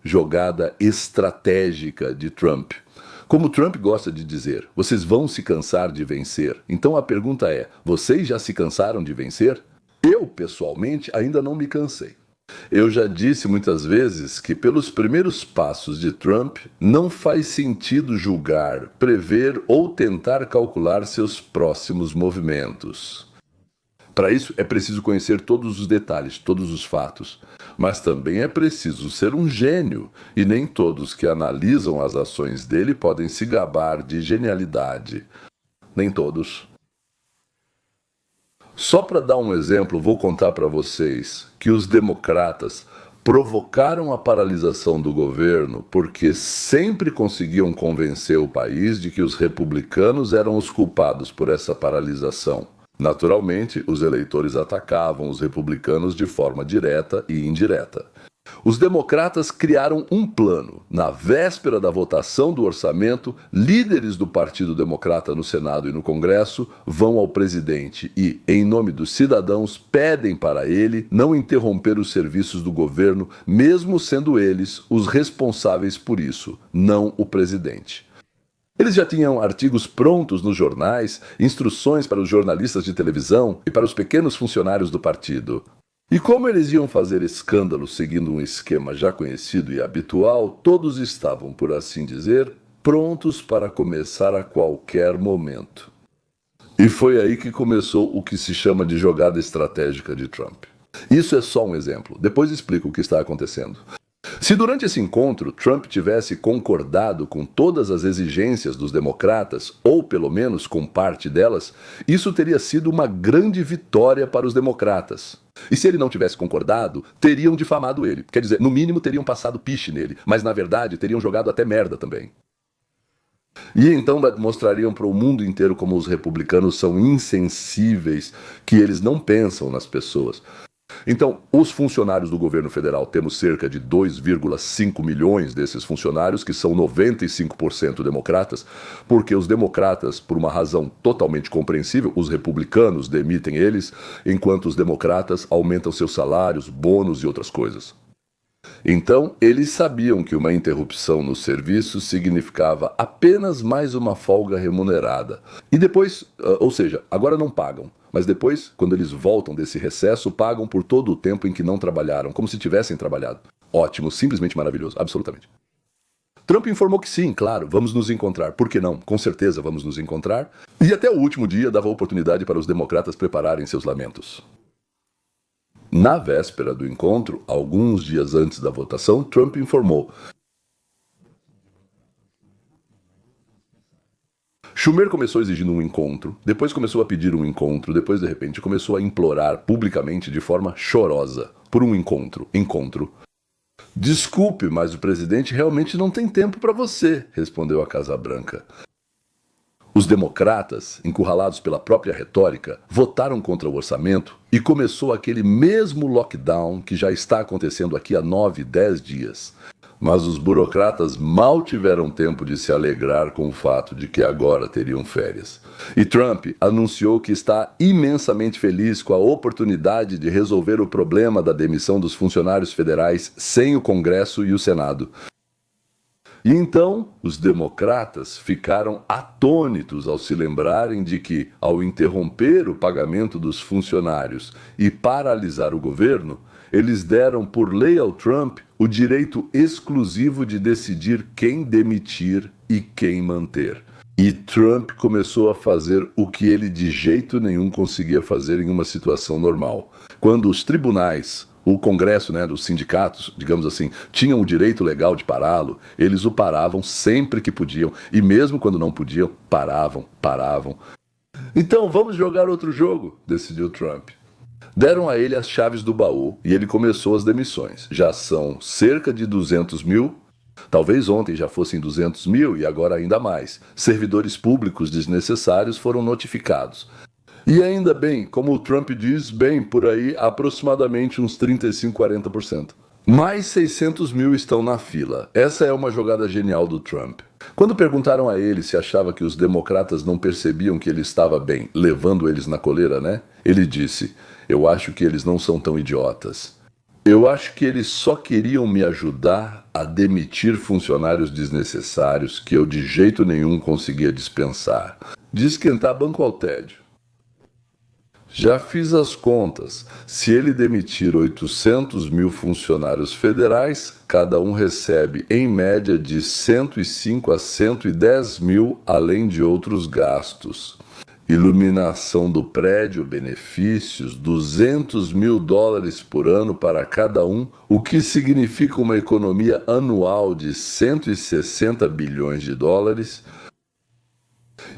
jogada estratégica de Trump. Como Trump gosta de dizer, vocês vão se cansar de vencer. Então a pergunta é, vocês já se cansaram de vencer? Eu, pessoalmente, ainda não me cansei. Eu já disse muitas vezes que, pelos primeiros passos de Trump, não faz sentido julgar, prever ou tentar calcular seus próximos movimentos. Para isso, é preciso conhecer todos os detalhes, todos os fatos. Mas também é preciso ser um gênio, e nem todos que analisam as ações dele podem se gabar de genialidade. Nem todos. Só para dar um exemplo, vou contar para vocês que os democratas provocaram a paralisação do governo porque sempre conseguiam convencer o país de que os republicanos eram os culpados por essa paralisação. Naturalmente, os eleitores atacavam os republicanos de forma direta e indireta. Os democratas criaram um plano. Na véspera da votação do orçamento, líderes do Partido Democrata no Senado e no Congresso vão ao presidente e, em nome dos cidadãos, pedem para ele não interromper os serviços do governo, mesmo sendo eles os responsáveis por isso, não o presidente. Eles já tinham artigos prontos nos jornais, instruções para os jornalistas de televisão e para os pequenos funcionários do partido. E como eles iam fazer escândalo seguindo um esquema já conhecido e habitual, todos estavam, por assim dizer, prontos para começar a qualquer momento. E foi aí que começou o que se chama de jogada estratégica de Trump. Isso é só um exemplo, depois explico o que está acontecendo. Se durante esse encontro Trump tivesse concordado com todas as exigências dos democratas, ou pelo menos com parte delas, isso teria sido uma grande vitória para os democratas. E se ele não tivesse concordado, teriam difamado ele. Quer dizer, no mínimo teriam passado piche nele, mas na verdade teriam jogado até merda também. E então mostrariam para o mundo inteiro como os republicanos são insensíveis, que eles não pensam nas pessoas. Então, os funcionários do governo federal, temos cerca de 2,5 milhões desses funcionários, que são 95% democratas, porque os democratas, por uma razão totalmente compreensível, os republicanos demitem eles, enquanto os democratas aumentam seus salários, bônus e outras coisas. Então, eles sabiam que uma interrupção no serviço significava apenas mais uma folga remunerada. E depois, ou seja, agora não pagam. Mas depois, quando eles voltam desse recesso, pagam por todo o tempo em que não trabalharam, como se tivessem trabalhado. Ótimo, simplesmente maravilhoso, absolutamente. Trump informou que sim, claro, vamos nos encontrar. Por que não? Com certeza vamos nos encontrar. E até o último dia dava oportunidade para os democratas prepararem seus lamentos. Na véspera do encontro, alguns dias antes da votação, Trump informou: Schumer começou exigindo um encontro, depois começou a pedir um encontro, depois de repente começou a implorar publicamente de forma chorosa por um encontro. Desculpe, mas o presidente realmente não tem tempo para você, respondeu a Casa Branca. Os democratas, encurralados pela própria retórica, votaram contra o orçamento e começou aquele mesmo lockdown que já está acontecendo aqui há 9, 10 dias. Mas os burocratas mal tiveram tempo de se alegrar com o fato de que agora teriam férias. E Trump anunciou que está imensamente feliz com a oportunidade de resolver o problema da demissão dos funcionários federais sem o Congresso e o Senado. E então, os democratas ficaram atônitos ao se lembrarem de que, ao interromper o pagamento dos funcionários e paralisar o governo, eles deram por lei ao Trump o direito exclusivo de decidir quem demitir e quem manter. E Trump começou a fazer o que ele de jeito nenhum conseguia fazer em uma situação normal. Quando os tribunais, o Congresso, dos sindicatos, digamos assim, tinham o direito legal de pará-lo, eles o paravam sempre que podiam, e mesmo quando não podiam, paravam. Então vamos jogar outro jogo, decidiu Trump. Deram a ele as chaves do baú e ele começou as demissões. Já são cerca de 200 mil, talvez ontem já fossem 200 mil e agora ainda mais. Servidores públicos desnecessários foram notificados. E ainda bem, como o Trump diz, bem, por aí aproximadamente uns 35, 40%. Mais 600 mil estão na fila. Essa é uma jogada genial do Trump. Quando perguntaram a ele se achava que os democratas não percebiam que ele estava bem, levando eles na coleira, ele disse: eu acho que eles não são tão idiotas. Eu acho que eles só queriam me ajudar a demitir funcionários desnecessários que eu de jeito nenhum conseguia dispensar, de esquentar banco ao tédio. Já fiz as contas. Se ele demitir 800 mil funcionários federais, cada um recebe, em média, de 105 a 110 mil, além de outros gastos. Iluminação do prédio, benefícios, 200 mil dólares por ano para cada um, o que significa uma economia anual de 160 bilhões de dólares.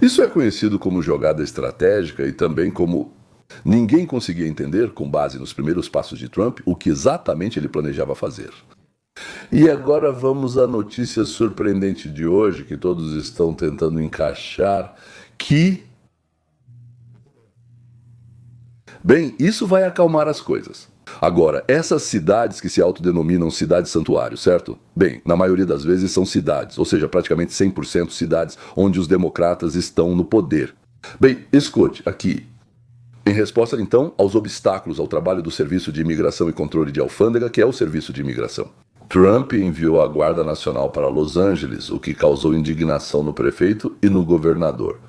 Isso é conhecido como jogada estratégica e também como ninguém conseguia entender, com base nos primeiros passos de Trump, o que exatamente ele planejava fazer. E agora vamos à notícia surpreendente de hoje, que todos estão tentando encaixar, que... Bem, isso vai acalmar as coisas. Agora, essas cidades que se autodenominam cidades-santuário, certo? Bem, na maioria das vezes são cidades, ou seja, praticamente 100% cidades onde os democratas estão no poder. Bem, escute, aqui... Em resposta, então, aos obstáculos ao trabalho do Serviço de Imigração e Controle de Alfândega, que é o Serviço de Imigração. Trump enviou a Guarda Nacional para Los Angeles, o que causou indignação no prefeito e no governador.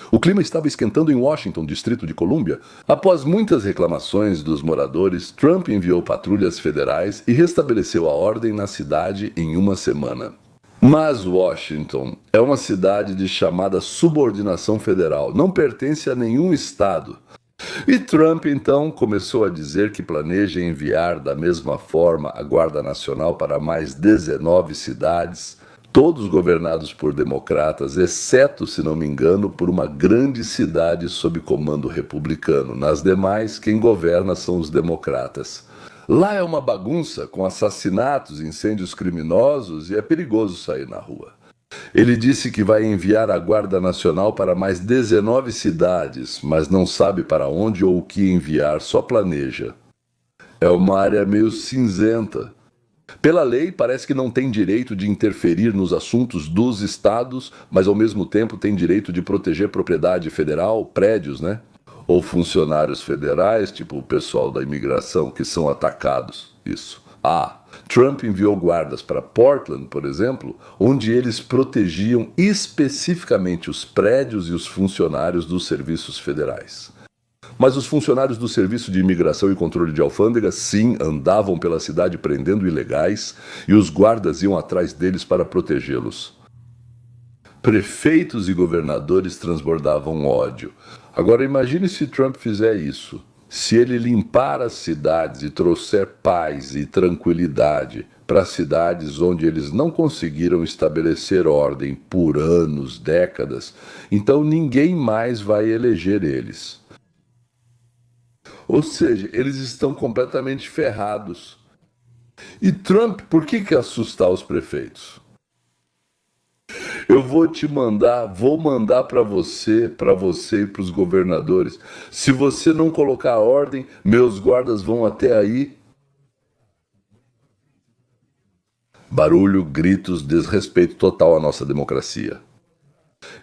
O clima estava esquentando em Washington, Distrito de Colômbia. Após muitas reclamações dos moradores, Trump enviou patrulhas federais e restabeleceu a ordem na cidade em uma semana. Mas Washington é uma cidade de chamada subordinação federal, não pertence a nenhum estado. E Trump, então, começou a dizer que planeja enviar da mesma forma a Guarda Nacional para mais 19 cidades, todos governados por democratas, exceto, se não me engano, por uma grande cidade sob comando republicano. Nas demais, quem governa são os democratas. Lá é uma bagunça, com assassinatos, incêndios criminosos, e é perigoso sair na rua. Ele disse que vai enviar a Guarda Nacional para mais 19 cidades, mas não sabe para onde ou o que enviar, só planeja. É uma área meio cinzenta. Pela lei, parece que não tem direito de interferir nos assuntos dos estados, mas ao mesmo tempo tem direito de proteger propriedade federal, prédios, né? Ou funcionários federais, tipo o pessoal da imigração, que são atacados. Isso. Trump enviou guardas para Portland, por exemplo, onde eles protegiam especificamente os prédios e os funcionários dos serviços federais. Mas os funcionários do Serviço de Imigração e Controle de Alfândega, sim, andavam pela cidade prendendo ilegais e os guardas iam atrás deles para protegê-los. Prefeitos e governadores transbordavam ódio. Agora imagine se Trump fizer isso. Se ele limpar as cidades e trouxer paz e tranquilidade para cidades onde eles não conseguiram estabelecer ordem por anos, décadas, então ninguém mais vai eleger eles. Ou seja, eles estão completamente ferrados. E Trump, por que assustar os prefeitos? Eu vou mandar para você e para os governadores. Se você não colocar ordem, meus guardas vão até aí. Barulho, gritos, desrespeito total à nossa democracia.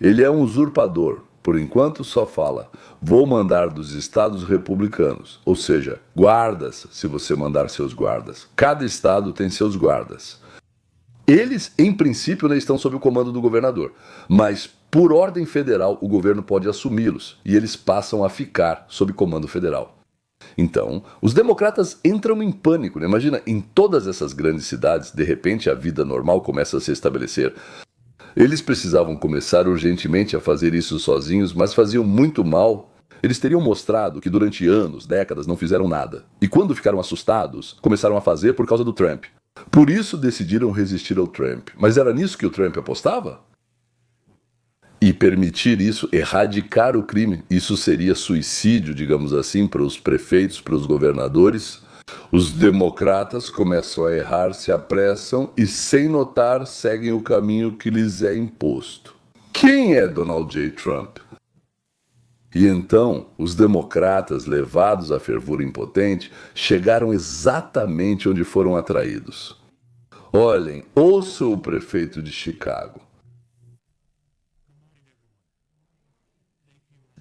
Ele é um usurpador. Por enquanto só fala, vou mandar dos estados republicanos, ou seja, guardas, se você mandar seus guardas. Cada estado tem seus guardas. Eles, em princípio, estão sob o comando do governador, mas por ordem federal o governo pode assumi-los e eles passam a ficar sob comando federal. Então, os democratas entram em pânico, né? Imagina, em todas essas grandes cidades, de repente a vida normal começa a se estabelecer. Eles precisavam começar urgentemente a fazer isso sozinhos, mas faziam muito mal. Eles teriam mostrado que durante anos, décadas, não fizeram nada. E quando ficaram assustados, começaram a fazer por causa do Trump. Por isso decidiram resistir ao Trump. Mas era nisso que o Trump apostava? E permitir isso, erradicar o crime, isso seria suicídio, digamos assim, para os prefeitos, para os governadores. Os democratas começam a errar, se apressam e, sem notar, seguem o caminho que lhes é imposto. Quem é Donald J. Trump? E então, os democratas, levados à fervura impotente, chegaram exatamente onde foram atraídos. Olhem, ouçam o prefeito de Chicago.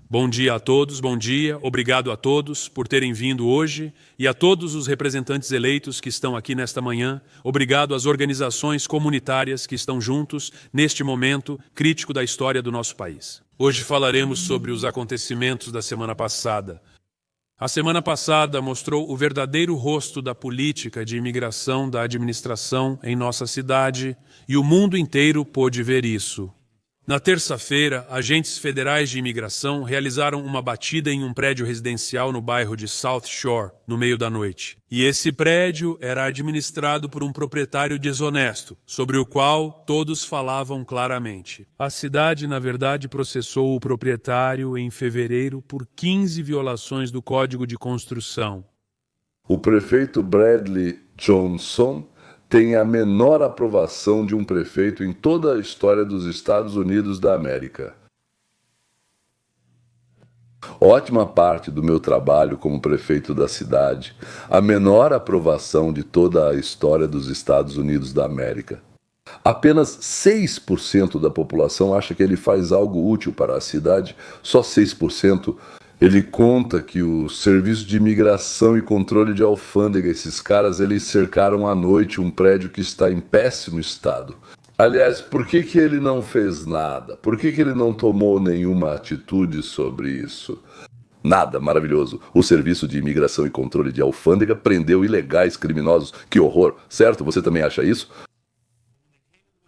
Bom dia a todos, bom dia. Obrigado a todos por terem vindo hoje e a todos os representantes eleitos que estão aqui nesta manhã. Obrigado às organizações comunitárias que estão juntos neste momento crítico da história do nosso país. Hoje falaremos sobre os acontecimentos da semana passada. A semana passada mostrou o verdadeiro rosto da política de imigração da administração em nossa cidade e o mundo inteiro pôde ver isso. Na terça-feira, agentes federais de imigração realizaram uma batida em um prédio residencial no bairro de South Shore, no meio da noite. E esse prédio era administrado por um proprietário desonesto, sobre o qual todos falavam claramente. A cidade, na verdade, processou o proprietário em fevereiro por 15 violações do Código de Construção. O prefeito Bradley Johnson tem a menor aprovação de um prefeito em toda a história dos Estados Unidos da América. Ótima parte do meu trabalho como prefeito da cidade, a menor aprovação de toda a história dos Estados Unidos da América. Apenas 6% da população acha que ele faz algo útil para a cidade, só 6%. Ele conta que o Serviço de Imigração e Controle de Alfândega, esses caras, eles cercaram à noite um prédio que está em péssimo estado. Aliás, por que ele não fez nada? Por que ele não tomou nenhuma atitude sobre isso? Nada, maravilhoso. O Serviço de Imigração e Controle de Alfândega prendeu ilegais criminosos. Que horror, certo? Você também acha isso?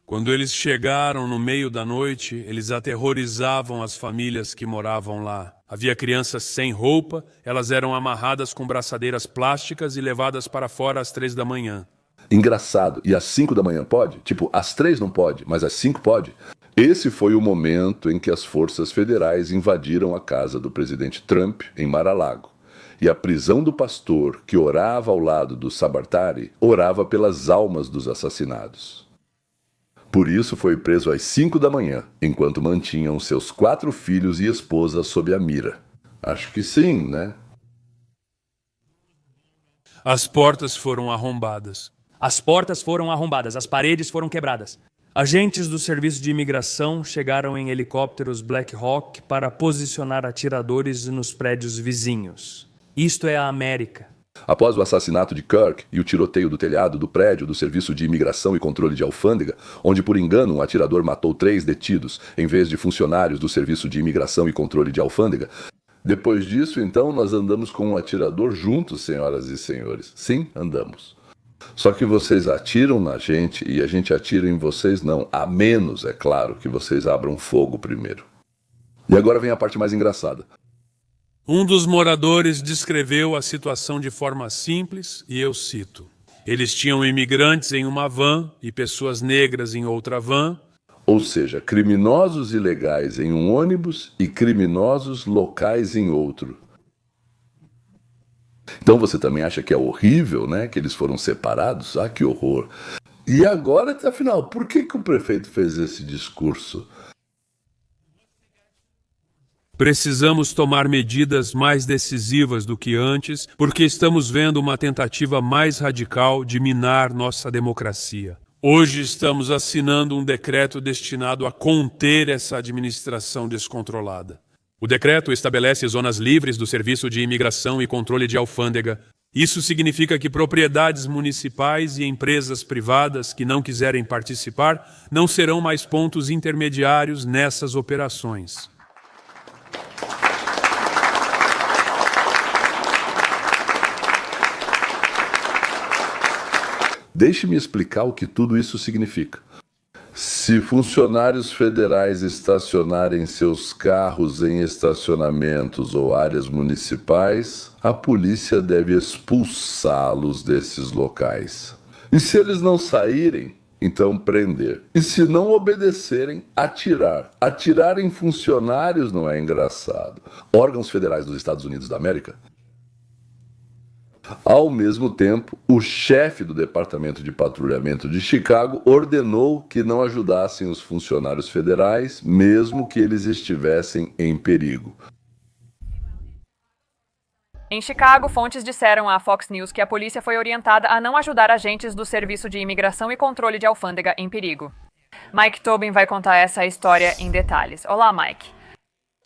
Quando eles chegaram no meio da noite, eles aterrorizavam as famílias que moravam lá. Havia crianças sem roupa, elas eram amarradas com braçadeiras plásticas e levadas para fora às 3 da manhã. Engraçado. E às 5 da manhã pode? Tipo, às 3 não pode, mas às 5 pode. Esse foi o momento em que as forças federais invadiram a casa do presidente Trump, em Mar-a-Lago. E a prisão do pastor, que orava ao lado do Sabatari, orava pelas almas dos assassinados. Por isso foi preso às 5 da manhã, enquanto mantinham seus 4 filhos e esposa sob a mira. Acho que sim, né? As portas foram arrombadas. As paredes foram quebradas. Agentes do Serviço de Imigração chegaram em helicópteros Black Hawk para posicionar atiradores nos prédios vizinhos. Isto é a América. Após o assassinato de Kirk e o tiroteio do telhado do prédio do Serviço de Imigração e Controle de Alfândega, onde por engano um atirador matou 3 detidos, em vez de funcionários do Serviço de Imigração e Controle de Alfândega, depois disso, então, nós andamos com um atirador juntos, senhoras e senhores. Sim, andamos. Só que vocês atiram na gente e a gente atira em vocês não, a menos, é claro, que vocês abram fogo primeiro. E agora vem a parte mais engraçada. Um dos moradores descreveu a situação de forma simples e eu cito: eles tinham imigrantes em uma van e pessoas negras em outra van. Ou seja, criminosos ilegais em um ônibus e criminosos locais em outro. Então você também acha que é horrível, né? Que eles foram separados? Ah, que horror. E agora, afinal, por que o prefeito fez esse discurso? Precisamos tomar medidas mais decisivas do que antes, porque estamos vendo uma tentativa mais radical de minar nossa democracia. Hoje estamos assinando um decreto destinado a conter essa administração descontrolada. O decreto estabelece zonas livres do Serviço de Imigração e Controle de Alfândega. Isso significa que propriedades municipais e empresas privadas que não quiserem participar não serão mais pontos intermediários nessas operações. Deixe-me explicar o que tudo isso significa. Se funcionários federais estacionarem seus carros em estacionamentos ou áreas municipais, a polícia deve expulsá-los desses locais. E se eles não saírem, então prender. E se não obedecerem, atirar. Atirar em funcionários não é engraçado. Órgãos federais dos Estados Unidos da América. Ao mesmo tempo, o chefe do Departamento de Patrulhamento de Chicago ordenou que não ajudassem os funcionários federais, mesmo que eles estivessem em perigo. Em Chicago, fontes disseram à Fox News que a polícia foi orientada a não ajudar agentes do Serviço de Imigração e Controle de Alfândega em perigo. Mike Tobin vai contar essa história em detalhes. Olá, Mike.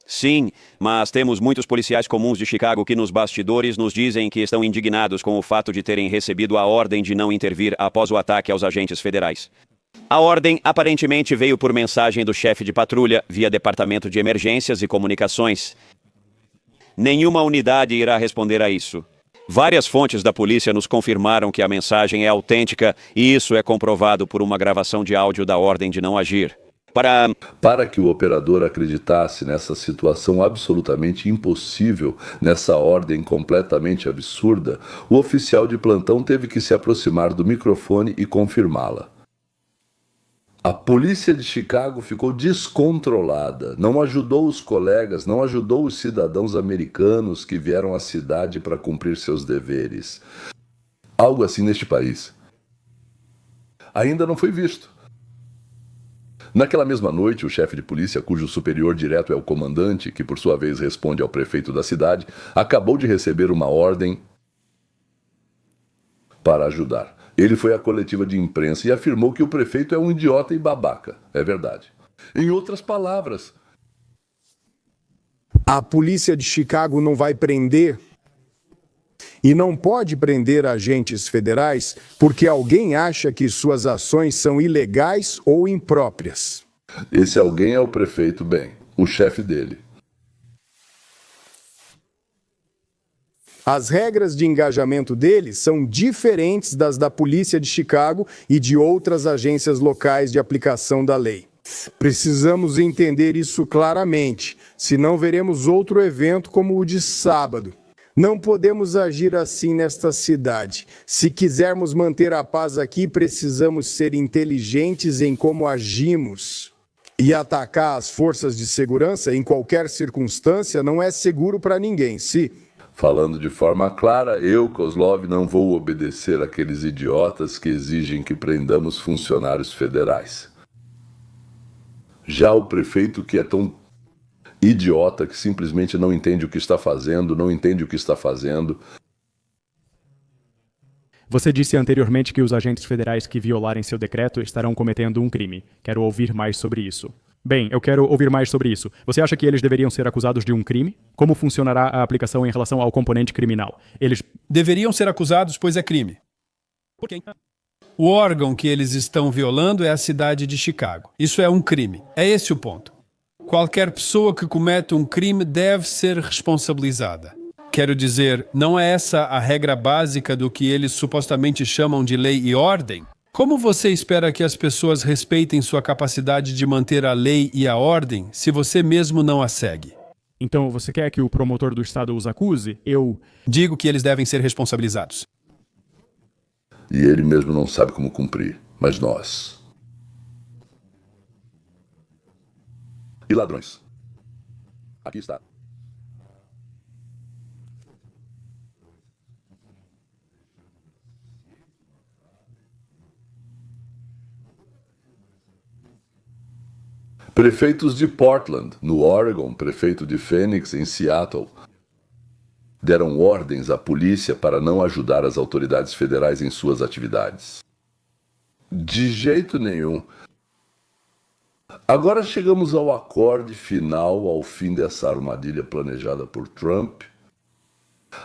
Sim, mas temos muitos policiais comuns de Chicago que nos bastidores nos dizem que estão indignados com o fato de terem recebido a ordem de não intervir após o ataque aos agentes federais. A ordem aparentemente veio por mensagem do chefe de patrulha via Departamento de Emergências e Comunicações. Nenhuma unidade irá responder a isso. Várias fontes da polícia nos confirmaram que a mensagem é autêntica e isso é comprovado por uma gravação de áudio da ordem de não agir. Para que o operador acreditasse nessa situação absolutamente impossível, nessa ordem completamente absurda, o oficial de plantão teve que se aproximar do microfone e confirmá-la. A polícia de Chicago ficou descontrolada, não ajudou os colegas, não ajudou os cidadãos americanos que vieram à cidade para cumprir seus deveres. Algo assim neste país ainda não foi visto. Naquela mesma noite, o chefe de polícia, cujo superior direto é o comandante, que por sua vez responde ao prefeito da cidade, acabou de receber uma ordem para ajudar. Ele foi à coletiva de imprensa e afirmou que o prefeito é um idiota e babaca. É verdade. Em outras palavras, a polícia de Chicago não vai prender e não pode prender agentes federais porque alguém acha que suas ações são ilegais ou impróprias. esse alguém é o prefeito, bem, o chefe dele. As regras de engajamento deles são diferentes das da polícia de Chicago e de outras agências locais de aplicação da lei. Precisamos entender isso claramente, senão veremos outro evento como o de sábado. Não podemos agir assim nesta cidade. Se quisermos manter a paz aqui, precisamos ser inteligentes em como agimos. E atacar as forças de segurança em qualquer circunstância não é seguro para ninguém. Falando de forma clara, eu, Kozlov, não vou obedecer àqueles idiotas que exigem que prendamos funcionários federais. Já o prefeito, que é tão idiota que simplesmente não entende o que está fazendo, Você disse anteriormente que os agentes federais que violarem seu decreto estarão cometendo um crime. Quero ouvir mais sobre isso. Bem, eu quero ouvir mais sobre isso. Você acha que eles deveriam ser acusados de um crime? Como funcionará a aplicação em relação ao componente criminal? Eles Deveriam ser acusados, pois é crime. Por quem? O órgão que eles estão violando é a cidade de Chicago. Isso é um crime. É esse o ponto. Qualquer pessoa que comete um crime deve ser responsabilizada. Quero dizer, não é essa a regra básica do que eles supostamente chamam de lei e ordem? Como você espera que as pessoas respeitem sua capacidade de manter a lei e a ordem se você mesmo não a segue? Então você quer que o promotor do estado os acuse? Eu digo que eles devem ser responsabilizados. E ele mesmo não sabe como cumprir, mas nós. E ladrões. Aqui está. Prefeitos de Portland, no Oregon, prefeito de Phoenix, em Seattle, deram ordens à polícia para não ajudar as autoridades federais em suas atividades. De jeito nenhum. Agora chegamos ao acorde final, ao fim dessa armadilha planejada por Trump.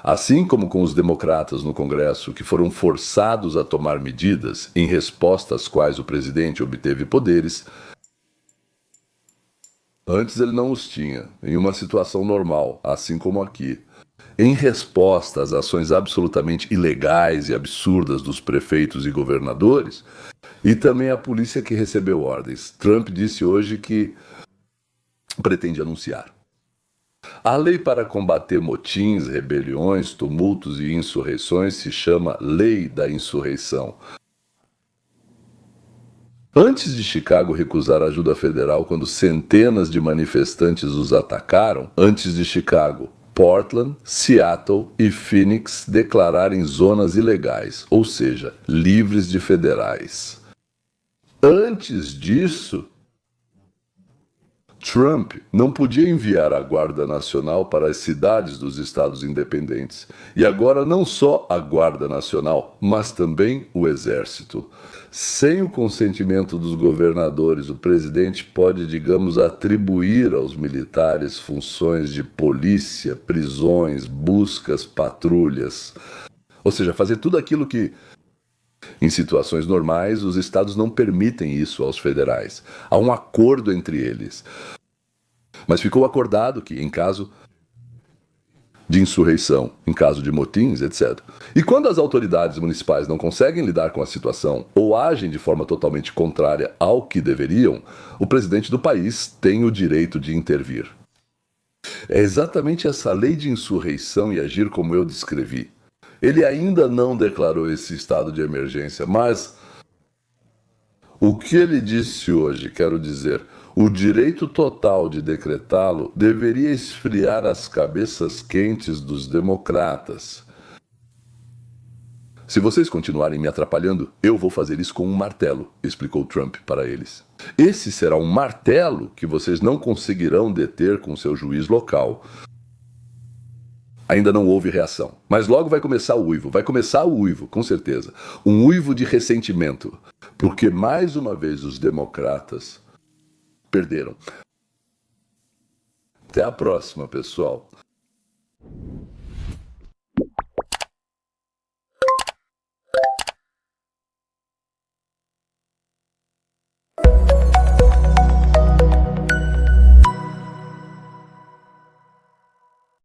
Assim como com os democratas no Congresso, que foram forçados a tomar medidas em resposta às quais o presidente obteve poderes, antes ele não os tinha, em uma situação normal, assim como aqui. Em resposta às ações absolutamente ilegais e absurdas dos prefeitos e governadores, e também a polícia que recebeu ordens. Trump disse hoje que pretende anunciar. A lei para combater motins, rebeliões, tumultos e insurreições se chama Lei da Insurreição. Antes de Chicago recusar ajuda federal quando centenas de manifestantes os atacaram, antes de Chicago, Portland, Seattle e Phoenix declararem zonas ilegais, ou seja, livres de federais. Antes disso, Trump não podia enviar a Guarda Nacional para as cidades dos estados independentes. E agora não só a Guarda Nacional, mas também o Exército. Sem o consentimento dos governadores, o presidente pode, digamos, atribuir aos militares funções de polícia, prisões, buscas, patrulhas. Ou seja, fazer tudo aquilo que, em situações normais, os estados não permitem isso aos federais. Há um acordo entre eles. Mas ficou acordado que, em caso de insurreição, em caso de motins, etc. E quando as autoridades municipais não conseguem lidar com a situação ou agem de forma totalmente contrária ao que deveriam, o presidente do país tem o direito de intervir. É exatamente essa lei de insurreição e agir como eu descrevi. Ele ainda não declarou esse estado de emergência, mas o que ele disse hoje, quero dizer, o direito total de decretá-lo deveria esfriar as cabeças quentes dos democratas. Se vocês continuarem me atrapalhando, eu vou fazer isso com um martelo, explicou Trump para eles. Esse será um martelo que vocês não conseguirão deter com seu juiz local. Ainda não houve reação, mas logo vai começar o uivo, com certeza. Um uivo de ressentimento, porque mais uma vez os democratas perderam. Até a próxima, pessoal.